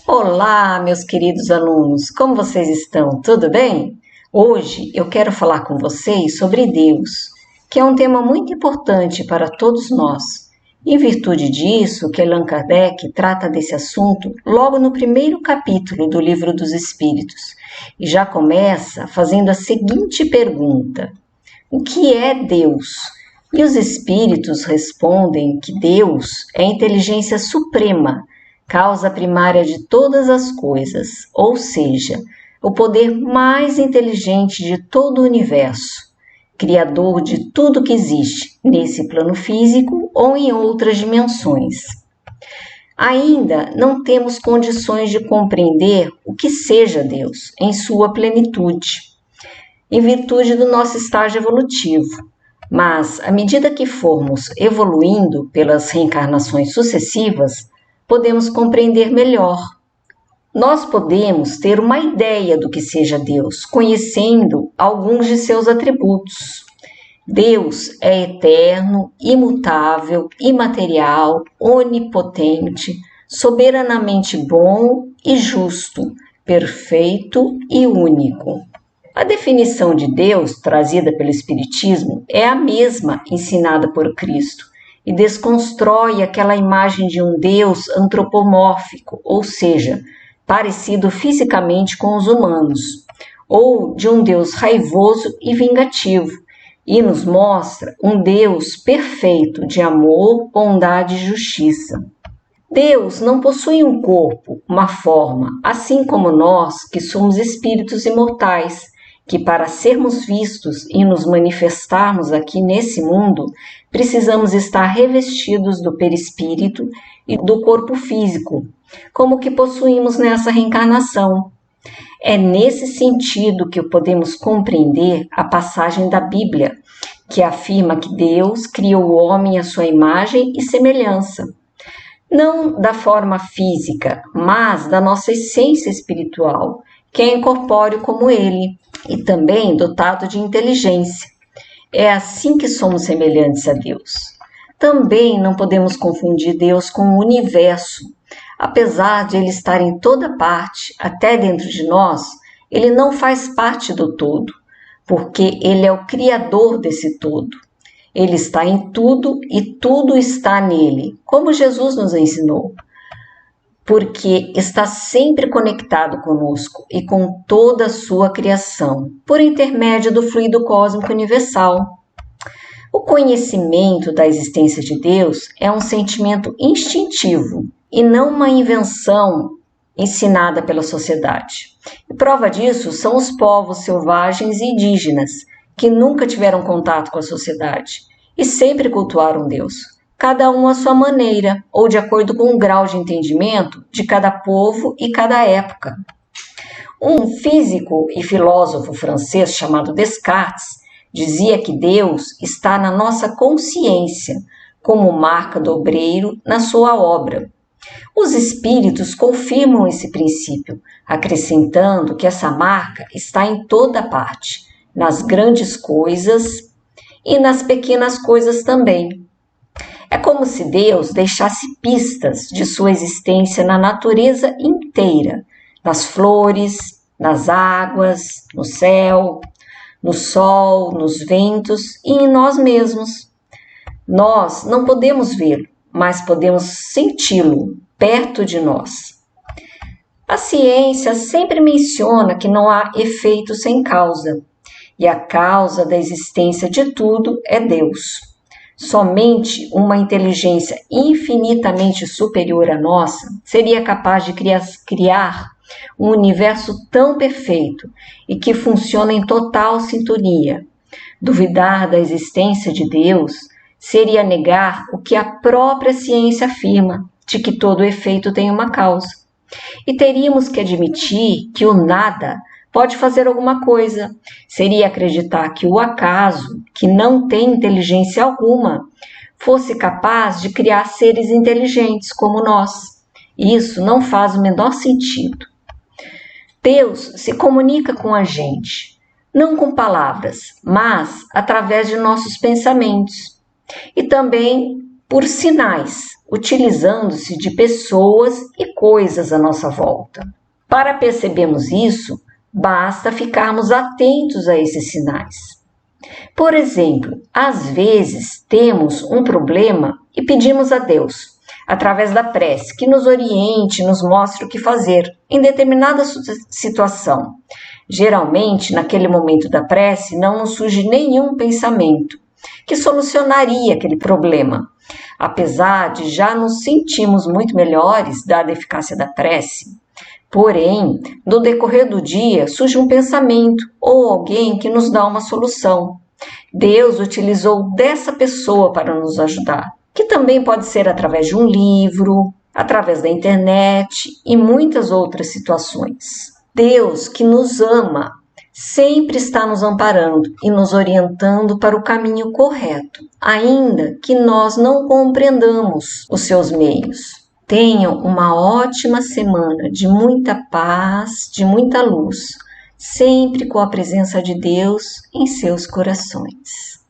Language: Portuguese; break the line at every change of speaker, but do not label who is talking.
Olá, meus queridos alunos, como vocês estão? Tudo bem? Hoje eu quero falar com vocês sobre Deus, que é um tema muito importante para todos nós. Em virtude disso, que Allan Kardec trata desse assunto logo no primeiro capítulo do Livro dos Espíritos, e já começa fazendo a seguinte pergunta: o que é Deus? E os espíritos respondem que Deus é a inteligência suprema, causa primária de todas as coisas, ou seja, o poder mais inteligente de todo o universo, criador de tudo que existe nesse plano físico ou em outras dimensões. Ainda não temos condições de compreender o que seja Deus em sua plenitude, em virtude do nosso estágio evolutivo. Mas, à medida que formos evoluindo pelas reencarnações sucessivas, podemos compreender melhor. Nós podemos ter uma ideia do que seja Deus, conhecendo alguns de seus atributos. Deus é eterno, imutável, imaterial, onipotente, soberanamente bom e justo, perfeito e único. A definição de Deus trazida pelo Espiritismo é a mesma ensinada por Cristo e desconstrói aquela imagem de um Deus antropomórfico, ou seja, parecido fisicamente com os humanos, ou de um Deus raivoso e vingativo, e nos mostra um Deus perfeito de amor, bondade e justiça. Deus não possui um corpo, uma forma, assim como nós, que somos espíritos imortais, que para sermos vistos e nos manifestarmos aqui nesse mundo, precisamos estar revestidos do perispírito e do corpo físico, como que possuímos nessa reencarnação. É nesse sentido que podemos compreender a passagem da Bíblia, que afirma que Deus criou o homem à sua imagem e semelhança, não da forma física, mas da nossa essência espiritual, que é incorpóreo como ele, e também dotado de inteligência. É assim que somos semelhantes a Deus. Também não podemos confundir Deus com o universo. Apesar de ele estar em toda parte, até dentro de nós, ele não faz parte do todo, porque ele é o criador desse todo. Ele está em tudo e tudo está nele, como Jesus nos ensinou, porque está sempre conectado conosco e com toda a sua criação, por intermédio do fluido cósmico universal. O conhecimento da existência de Deus é um sentimento instintivo e não uma invenção ensinada pela sociedade. E prova disso são os povos selvagens e indígenas, que nunca tiveram contato com a sociedade e sempre cultuaram Deus, cada um à sua maneira, ou de acordo com o grau de entendimento de cada povo e cada época. Um físico e filósofo francês chamado Descartes dizia que Deus está na nossa consciência, como marca do obreiro na sua obra. Os espíritos confirmam esse princípio, acrescentando que essa marca está em toda parte, nas grandes coisas e nas pequenas coisas também. É como se Deus deixasse pistas de sua existência na natureza inteira, nas flores, nas águas, no céu, no sol, nos ventos e em nós mesmos. Nós não podemos vê-lo, mas podemos senti-lo perto de nós. A ciência sempre menciona que não há efeito sem causa, e a causa da existência de tudo é Deus. Somente uma inteligência infinitamente superior à nossa seria capaz de criar um universo tão perfeito e que funciona em total sintonia. Duvidar da existência de Deus seria negar o que a própria ciência afirma, de que todo efeito tem uma causa. E teríamos que admitir que o nada pode fazer alguma coisa. Seria acreditar que o acaso, que não tem inteligência alguma, fosse capaz de criar seres inteligentes como nós. Isso não faz o menor sentido. Deus se comunica com a gente, não com palavras, mas através de nossos pensamentos. E também por sinais, utilizando-se de pessoas e coisas à nossa volta. Para percebermos isso, basta ficarmos atentos a esses sinais. Por exemplo, às vezes temos um problema e pedimos a Deus, através da prece, que nos oriente, nos mostre o que fazer em determinada situação. Geralmente, naquele momento da prece, não nos surge nenhum pensamento que solucionaria aquele problema. Apesar de já nos sentirmos muito melhores, dada a eficácia da prece. Porém, no decorrer do dia, surge um pensamento ou alguém que nos dá uma solução. Deus utilizou dessa pessoa para nos ajudar, que também pode ser através de um livro, através da internet e muitas outras situações. Deus, que nos ama, sempre está nos amparando e nos orientando para o caminho correto, ainda que nós não compreendamos os seus meios. Tenham uma ótima semana de muita paz, de muita luz, sempre com a presença de Deus em seus corações.